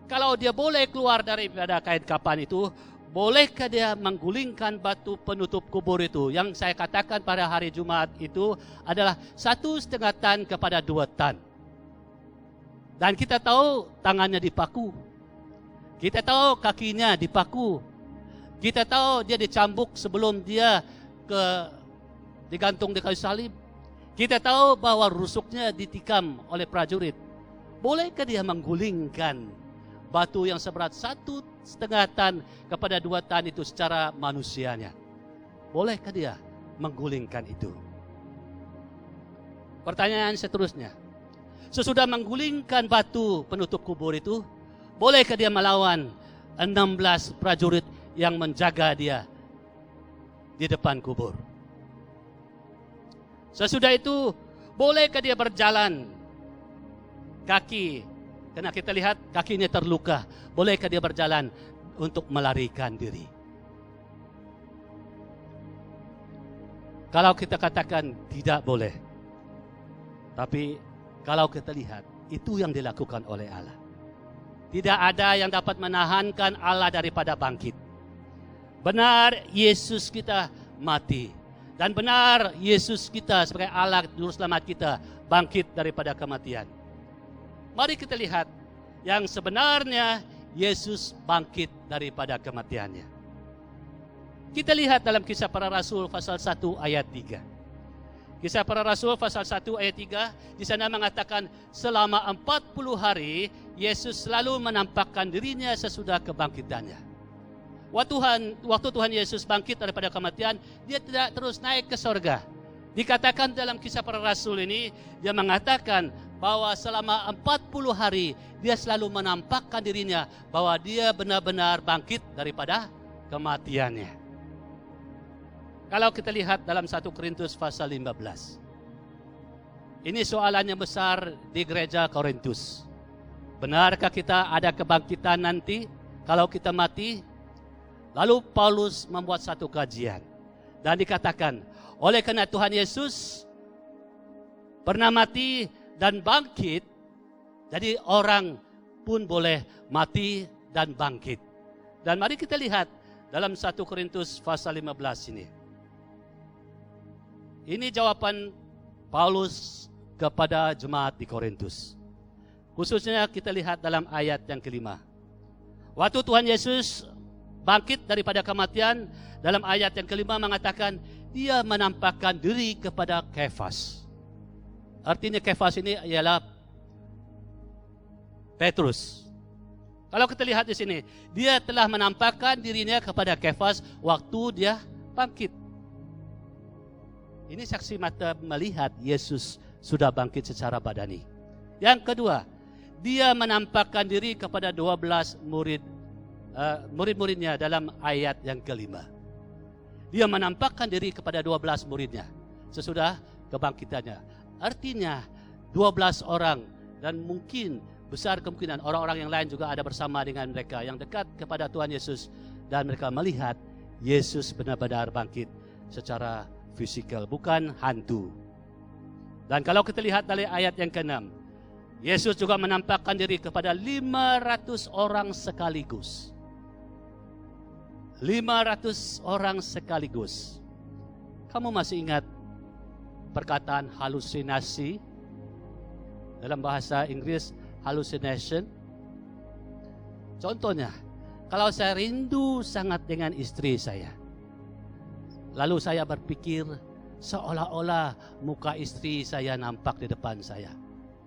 kalau dia boleh keluar daripada kain kapan itu, bolehkah dia menggulingkan batu penutup kubur itu? Yang saya katakan pada hari Jumat itu adalah 1,5 tan kepada 2 tan. Dan kita tahu tangannya dipaku. Kita tahu kakinya dipaku. Kita tahu dia dicambuk sebelum dia digantung di kayu salib. Kita tahu bahwa rusuknya ditikam oleh prajurit. Bolehkah dia menggulingkan batu yang seberat 1,5 tan kepada 2 tan itu secara manusianya? Bolehkah dia menggulingkan itu? Pertanyaan seterusnya, sesudah menggulingkan batu penutup kubur itu, bolehkah dia melawan 16 prajurit yang menjaga dia di depan kubur? Sesudah itu, bolehkah dia berjalan kaki? Karena kita lihat kakinya terluka. Bolehkah dia berjalan untuk melarikan diri? Kalau kita katakan tidak boleh. Tapi kalau kita lihat, itu yang dilakukan oleh Allah. Tidak ada yang dapat menahankan Allah daripada bangkit. Benar Yesus kita mati. Dan benar Yesus kita sebagai Allah Juru Selamat kita bangkit daripada kematian. Mari kita lihat yang sebenarnya Yesus bangkit daripada kematiannya. Kita lihat dalam Kisah Para Rasul pasal 1 ayat 3. Kisah Para Rasul pasal 1 ayat 3 di sana mengatakan selama 40 hari Yesus selalu menampakkan dirinya sesudah kebangkitannya. Waktu Tuhan Yesus bangkit daripada kematian, dia tidak terus naik ke sorga. Dikatakan dalam Kisah Para Rasul ini, dia mengatakan bahwa selama 40 hari dia selalu menampakkan dirinya bahwa dia benar-benar bangkit daripada kematiannya. Kalau kita lihat dalam 1 Korintus pasal 15. Ini soalannya besar di gereja Korintus. Benarkah kita ada kebangkitan nanti kalau kita mati? Lalu Paulus membuat satu kajian. Dan dikatakan, oleh karena Tuhan Yesus pernah mati dan bangkit, jadi orang pun boleh mati dan bangkit. Dan mari kita lihat dalam 1 Korintus pasal 15 ini. Ini jawaban Paulus kepada jemaat di Korintus. Khususnya kita lihat dalam ayat yang kelima. Waktu Tuhan Yesus bangkit daripada kematian, dalam ayat yang kelima mengatakan, dia menampakkan diri kepada Kefas. Artinya Kefas ini ialah Petrus. Kalau kita lihat di sini, dia telah menampakkan dirinya kepada Kefas waktu dia bangkit. Ini saksi mata melihat Yesus sudah bangkit secara badani. Yang kedua, dia menampakkan diri kepada 12 murid-muridnya dalam ayat yang kelima. Dia menampakkan diri kepada 12 muridnya sesudah kebangkitannya. Artinya 12 orang dan mungkin besar kemungkinan orang-orang yang lain juga ada bersama dengan mereka yang dekat kepada Tuhan Yesus dan mereka melihat Yesus benar-benar bangkit secara fisikal, bukan hantu. Dan kalau kita lihat dari ayat yang ke-6, Yesus juga menampakkan diri kepada 500 orang sekaligus. 500 orang sekaligus. Kamu masih ingat perkataan halusinasi? Dalam bahasa Inggris, hallucination. Contohnya, kalau saya rindu sangat dengan istri saya, lalu saya berpikir seolah-olah muka istri saya nampak di depan saya.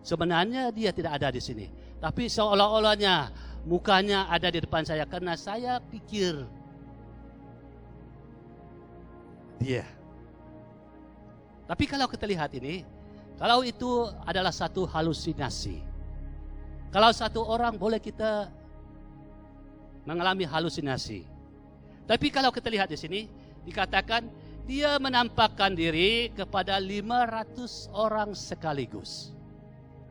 Sebenarnya dia tidak ada di sini, tapi seolah-olahnya mukanya ada di depan saya karena saya pikir dia. Tapi kalau kita lihat ini, kalau itu adalah satu halusinasi. Kalau satu orang boleh kita mengalami halusinasi. Tapi kalau kita lihat di sini, dikatakan dia menampakkan diri kepada 500 orang sekaligus.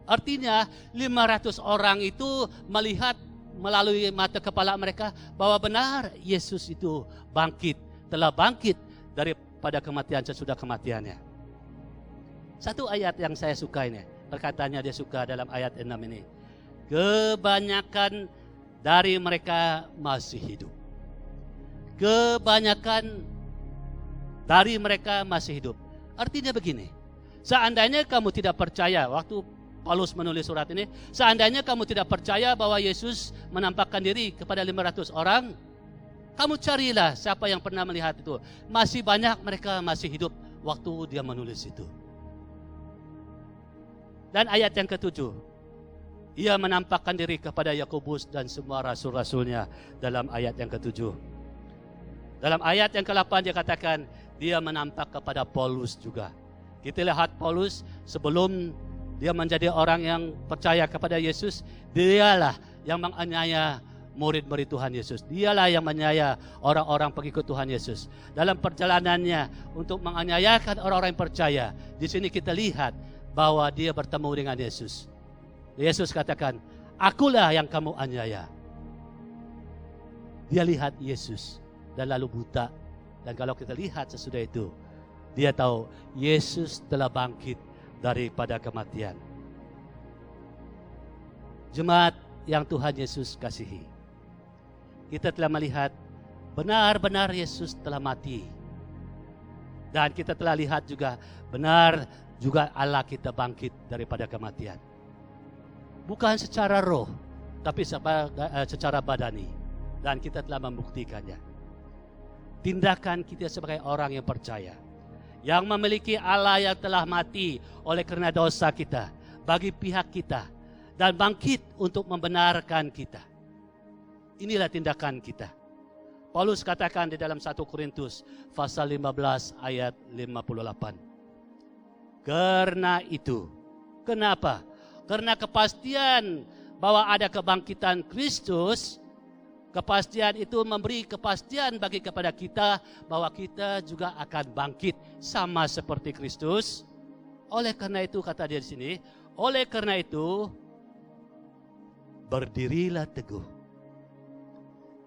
Artinya 500 orang itu melihat melalui mata kepala mereka bahwa benar Yesus itu bangkit, telah bangkit daripada kematian sesudah kematiannya. Satu ayat yang saya suka ini, perkataannya dia suka dalam ayat 6 ini. Kebanyakan dari mereka masih hidup. Kebanyakan dari mereka masih hidup. Artinya begini, seandainya kamu tidak percaya, waktu Paulus menulis surat ini, seandainya kamu tidak percaya bahwa Yesus menampakkan diri kepada 500 orang, kamu carilah siapa yang pernah melihat itu. Masih banyak mereka masih hidup waktu dia menulis itu. Dan ayat yang ke-7, ia menampakkan diri kepada Yakobus dan semua rasul-rasulnya dalam ayat yang ke-7. Dalam ayat yang ke-8 dia katakan, dia menampak kepada Paulus juga. Kita lihat Paulus sebelum dia menjadi orang yang percaya kepada Yesus, dialah yang menganiaya murid-murid Tuhan Yesus. Dialah yang menganiaya orang-orang pengikut Tuhan Yesus. Dalam perjalanannya untuk menganiayakan orang-orang yang percaya, di sini kita lihat bahwa dia bertemu dengan Yesus. Yesus katakan, akulah yang kamu aniaya. Dia lihat Yesus dan lalu buta. Dan kalau kita lihat sesudah itu, dia tahu Yesus telah bangkit daripada kematian. Jemaat yang Tuhan Yesus kasihi, kita telah melihat benar-benar Yesus telah mati. Dan kita telah lihat juga benar juga Allah kita bangkit daripada kematian. Bukan secara roh, tapi secara badani. Dan kita telah membuktikannya. tindakan kita sebagai orang yang percaya, yang memiliki Allah yang telah mati oleh karena dosa kita bagi pihak kita dan bangkit untuk membenarkan kita. Inilah tindakan kita. Paulus katakan di dalam 1 Korintus pasal 15 ayat 58. Karena itu, kenapa? Karena kepastian bahwa ada kebangkitan Kristus, kepastian itu memberi kepastian bagi kepada kita bahwa kita juga akan bangkit sama seperti Kristus. Oleh karena itu kata dia di sini, oleh karena itu berdirilah teguh.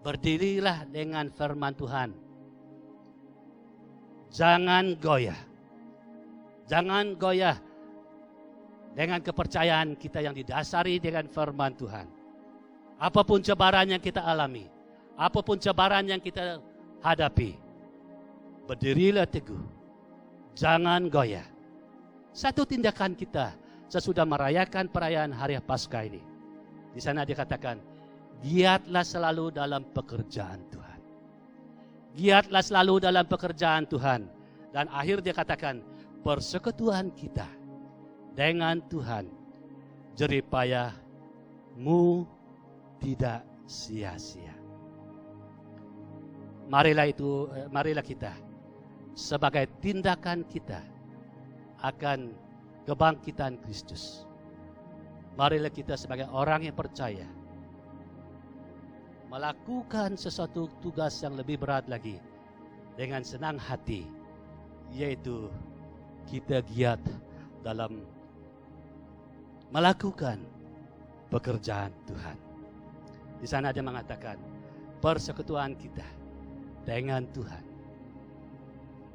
Berdirilah dengan firman Tuhan. Jangan goyah. Jangan goyah dengan kepercayaan kita yang didasari dengan firman Tuhan. Apapun cabaran yang kita alami, apapun cabaran yang kita hadapi, berdirilah teguh. Jangan goyah. Satu tindakan kita sesudah merayakan perayaan Hari Paskah ini. Di sana dikatakan, giatlah selalu dalam pekerjaan Tuhan. Giatlah selalu dalam pekerjaan Tuhan. Dan akhir dia katakan, persekutuan kita dengan Tuhan, jeripayahmu tidak sia-sia. Marilah kita sebagai tindakan kita akan kebangkitan Kristus. Marilah kita sebagai orang yang percaya melakukan sesuatu tugas yang lebih berat lagi dengan senang hati, yaitu kita giat dalam melakukan pekerjaan Tuhan. Di sana dia mengatakan persekutuan kita dengan Tuhan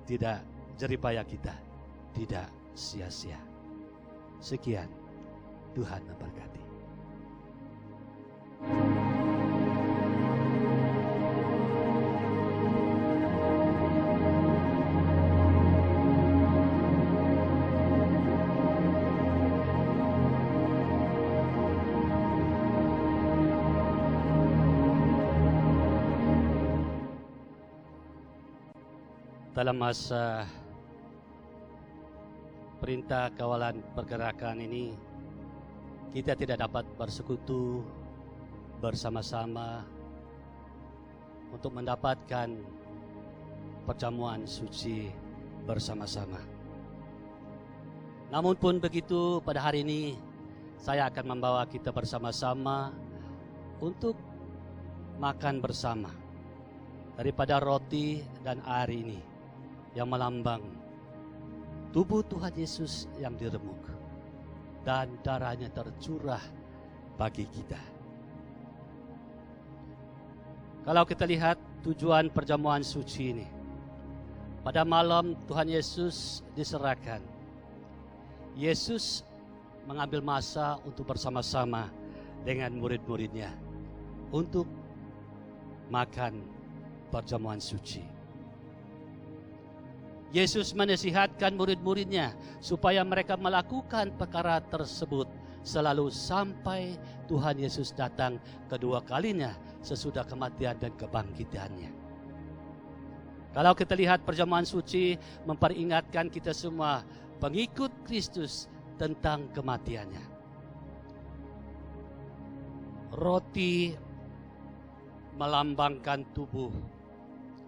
tidak, jeripayah kita tidak sia-sia. Sekian, Tuhan memberkati. Dalam masa perintah kawalan pergerakan ini, kita tidak dapat bersekutu bersama-sama untuk mendapatkan perjamuan suci bersama-sama. Namun pun begitu, pada hari ini saya akan membawa kita bersama-sama untuk makan bersama daripada roti dan air ini yang melambang tubuh Tuhan Yesus yang diremuk dan darahnya tercurah bagi kita. Kalau kita lihat tujuan perjamuan suci ini, pada malam Tuhan Yesus diserahkan. Yesus mengambil masa untuk bersama-sama dengan murid-muridnya untuk makan perjamuan suci. Yesus menasihatkan murid-muridnya supaya mereka melakukan perkara tersebut selalu sampai Tuhan Yesus datang kedua kalinya sesudah kematian dan kebangkitannya. Kalau kita lihat perjamuan suci memperingatkan kita semua pengikut Kristus tentang kematiannya. Roti melambangkan tubuh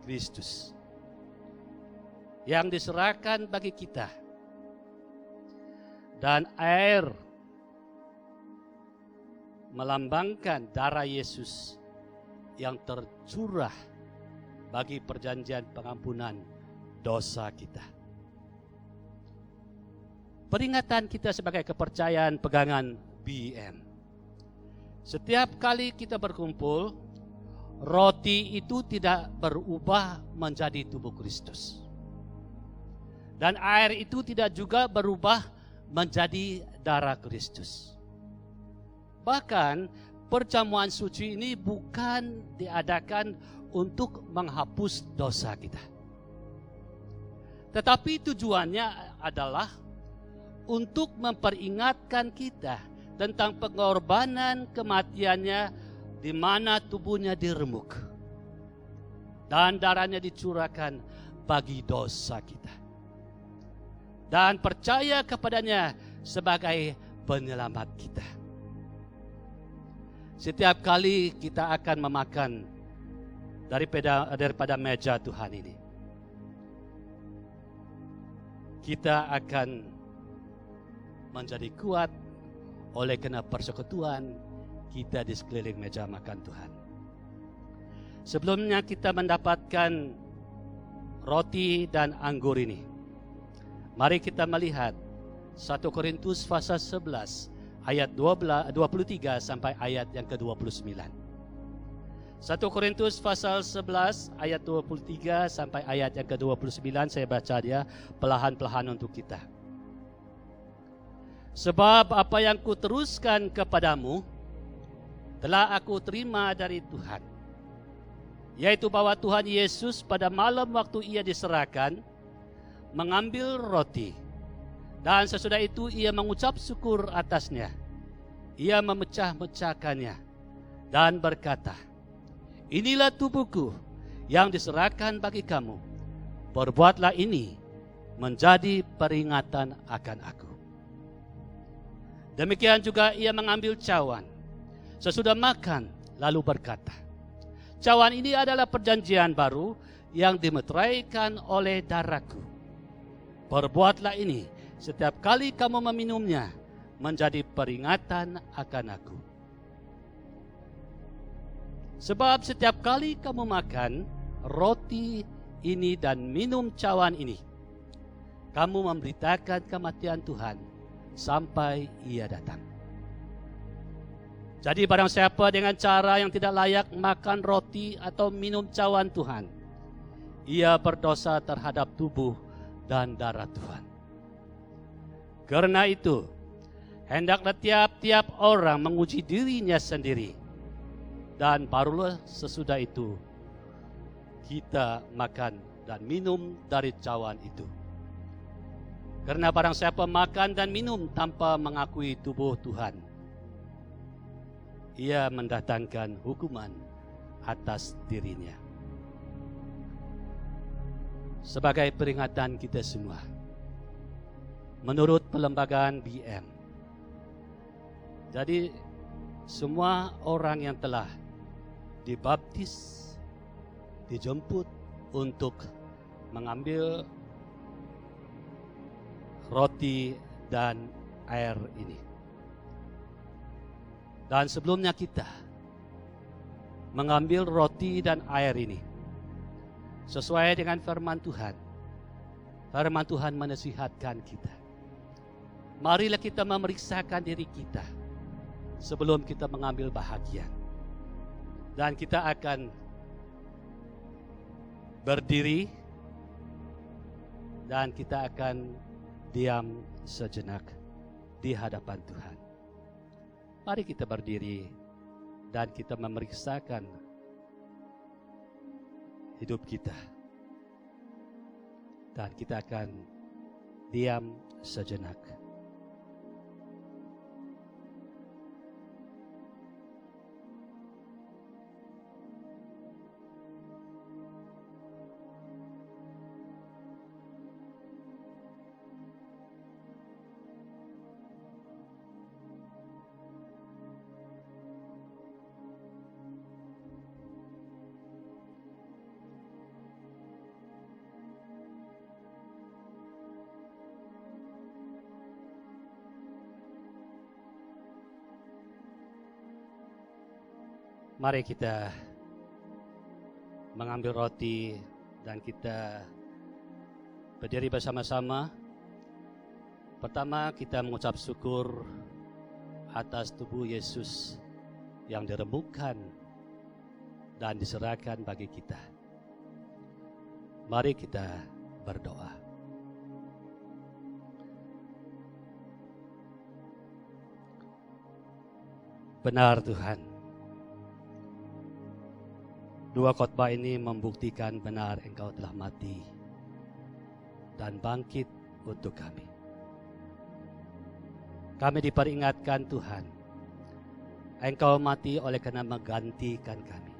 Kristus yang diserahkan bagi kita, dan air melambangkan darah Yesus yang tercurah bagi perjanjian pengampunan dosa kita. Peringatan kita sebagai kepercayaan pegangan BM. Setiap kali kita berkumpul, roti itu tidak berubah menjadi tubuh Kristus. Dan air itu tidak juga berubah menjadi darah Kristus. Bahkan perjamuan suci ini bukan diadakan untuk menghapus dosa kita. Tetapi tujuannya adalah untuk memperingatkan kita tentang pengorbanan kematiannya di mana tubuhnya diremuk. dan darahnya dicurahkan bagi dosa kita. Dan percaya kepadanya sebagai penyelamat kita. Setiap kali kita akan memakan daripada meja Tuhan ini, kita akan menjadi kuat oleh karena persekutuan kita di sekeliling meja makan Tuhan. Sebelumnya kita mendapatkan roti dan anggur ini. Mari kita melihat 1 Korintus pasal 11 ayat 23 sampai ayat yang ke-29. 1 Korintus pasal 11 ayat 23 sampai ayat yang ke-29, saya baca dia perlahan-lahan untuk kita. Sebab apa yang kuteruskan kepadamu telah aku terima dari Tuhan, yaitu bahwa Tuhan Yesus pada malam waktu ia diserahkan mengambil roti, dan sesudah itu ia mengucap syukur atasnya. Ia memecah-mecahkannya dan berkata, inilah tubuhku yang diserahkan bagi kamu. Perbuatlah ini menjadi peringatan akan aku. Demikian juga ia mengambil cawan sesudah makan, lalu berkata, cawan ini adalah perjanjian baru yang dimeteraikan oleh darahku. Perbuatlah ini setiap kali kamu meminumnya menjadi peringatan akan aku. Sebab setiap kali kamu makan roti ini dan minum cawan ini, kamu memberitakan kematian Tuhan sampai ia datang. Jadi barang siapa dengan cara yang tidak layak makan roti atau minum cawan Tuhan, ia berdosa terhadap tubuh dan darah Tuhan. Karena itu, hendaklah tiap-tiap orang menguji dirinya sendiri, dan barulah sesudah itu kita makan dan minum dari cawan itu. Karena barang siapa makan dan minum tanpa mengakui tubuh Tuhan, ia mendatangkan hukuman atas dirinya. Sebagai peringatan kita semua, menurut pelembagaan BM, jadi semua orang yang telah dibaptis, dijemput untuk mengambil roti dan air ini. Dan sebelumnya kita mengambil roti dan air ini sesuai dengan firman Tuhan. Firman Tuhan menasihatkan kita. Marilah kita memeriksakan diri kita sebelum kita mengambil bahagian. Dan kita akan berdiri dan kita akan diam sejenak di hadapan Tuhan. Mari kita berdiri dan kita memeriksakan hidup kita. Dan kita akan diam sejenak. Mari kita mengambil roti dan kita berdiri bersama-sama. Pertama kita mengucap syukur atas tubuh Yesus yang diremukkan dan diserahkan bagi kita. Mari kita berdoa. Benar Tuhan, dua khotbah ini membuktikan benar Engkau telah mati dan bangkit untuk kami. Kami diperingatkan Tuhan, Engkau mati oleh karena menggantikan kami.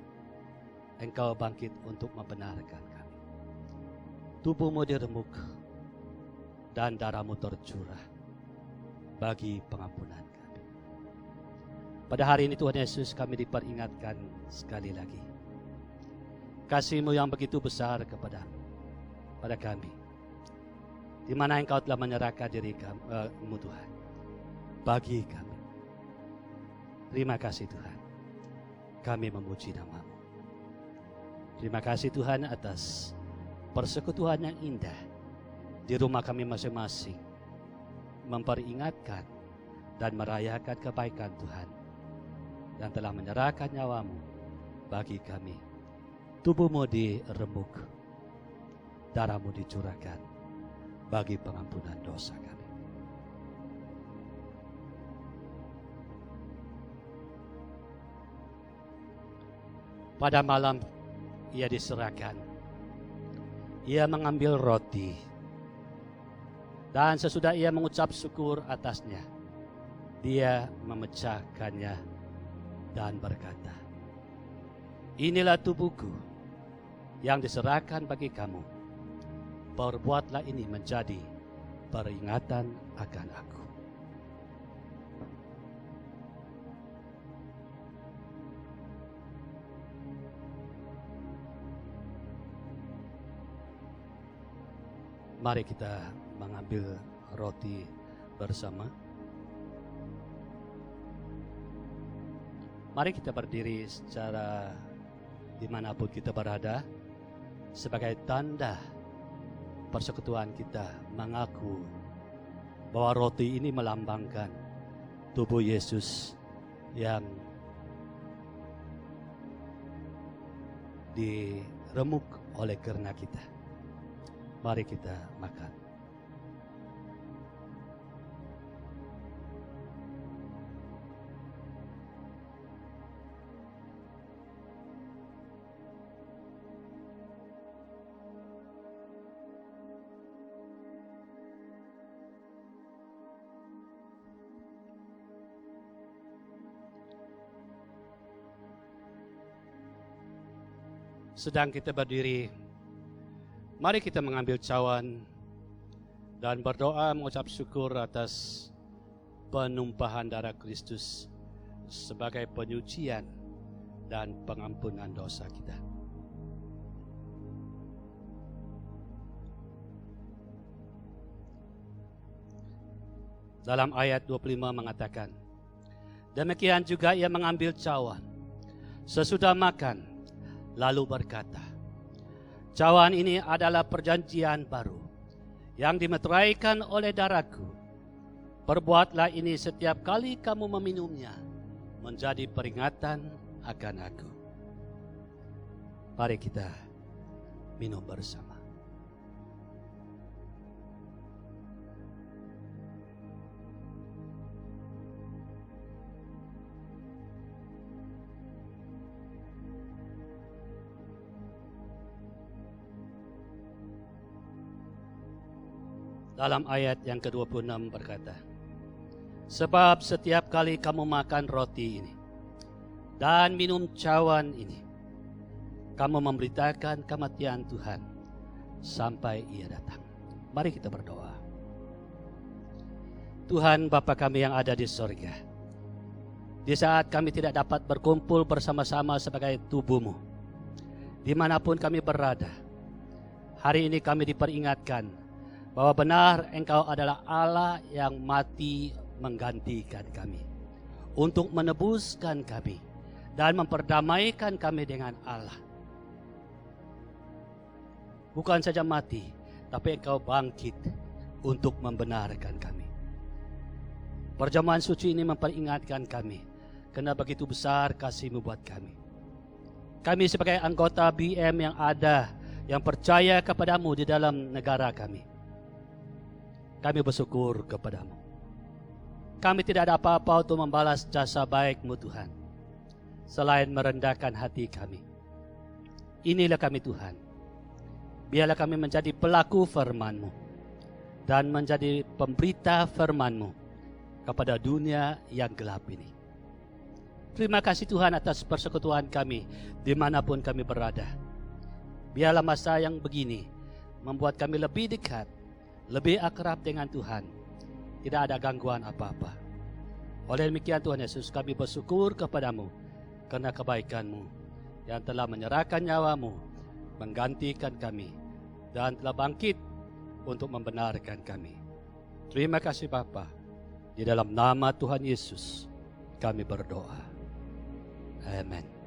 Engkau bangkit untuk membenarkan kami. Tubuhmu diremuk dan darahmu tercurah bagi pengampunan kami. Pada hari ini Tuhan Yesus, kami diperingatkan sekali lagi. Kasih-Mu yang begitu besar pada kami. Di mana Engkau telah menyerahkan diri kami, Tuhan, bagi kami. Terima kasih Tuhan. Kami memuji nama-Mu. Terima kasih Tuhan atas persekutuan yang indah di rumah kami masing-masing, memperingatkan dan merayakan kebaikan Tuhan yang telah menyerahkan nyawa-Mu bagi kami. Tubuh-Mu diremuk, darah-Mu dicurahkan bagi pengampunan dosa kami. Pada malam Ia diserahkan. Ia mengambil roti. Dan sesudah Ia mengucap syukur atasnya, Dia memecahkannya dan berkata, "Inilah tubuhku yang diserahkan bagi kamu. Perbuatlah ini menjadi peringatan akan aku." Mari kita mengambil roti bersama. Mari kita berdiri secara dimanapun kita berada, sebagai tanda persekutuan kita mengaku bahwa roti ini melambangkan tubuh Yesus yang diremuk oleh karena kita. Mari kita makan. Sedang kita berdiri, mari kita mengambil cawan dan berdoa mengucap syukur atas penumpahan darah Kristus sebagai penyucian dan pengampunan dosa kita. Dalam ayat 25 mengatakan, demikian juga Ia mengambil cawan sesudah makan, lalu berkata, "Cawan ini adalah perjanjian baru yang dimeteraikan oleh darahku. Perbuatlah ini setiap kali kamu meminumnya menjadi peringatan akan aku." Mari kita minum bersama. Dalam ayat yang ke-26 berkata, sebab setiap kali kamu makan roti ini dan minum cawan ini, kamu memberitakan kematian Tuhan sampai Ia datang. Mari kita berdoa. Tuhan Bapa kami yang ada di sorga, di saat kami tidak dapat berkumpul bersama-sama sebagai tubuh-Mu, dimanapun kami berada, hari ini kami diperingatkan bahwa benar Engkau adalah Allah yang mati menggantikan kami, untuk menebuskan kami dan memperdamaikan kami dengan Allah. Bukan saja mati, tapi Engkau bangkit untuk membenarkan kami. Perjamuan suci ini memperingatkan kami, karena begitu besar kasih-Mu buat kami. Kami sebagai anggota BM yang ada, yang percaya kepada-Mu di dalam negara kami, kami bersyukur kepada-Mu. Kami tidak ada apa-apa untuk membalas jasa baik-Mu Tuhan, selain merendahkan hati kami. Inilah kami Tuhan. Biarlah kami menjadi pelaku firman-Mu dan menjadi pemberita firman-Mu kepada dunia yang gelap ini. Terima kasih Tuhan atas persekutuan kami dimanapun kami berada. Biarlah masa yang begini membuat kami lebih dekat, lebih akrab dengan Tuhan. Tidak ada gangguan apa-apa. Oleh demikian Tuhan Yesus, kami bersyukur kepadamu karena kebaikan-Mu yang telah menyerahkan nyawa-Mu, menggantikan kami, dan telah bangkit untuk membenarkan kami. Terima kasih Bapa. Di dalam nama Tuhan Yesus kami berdoa. Amin.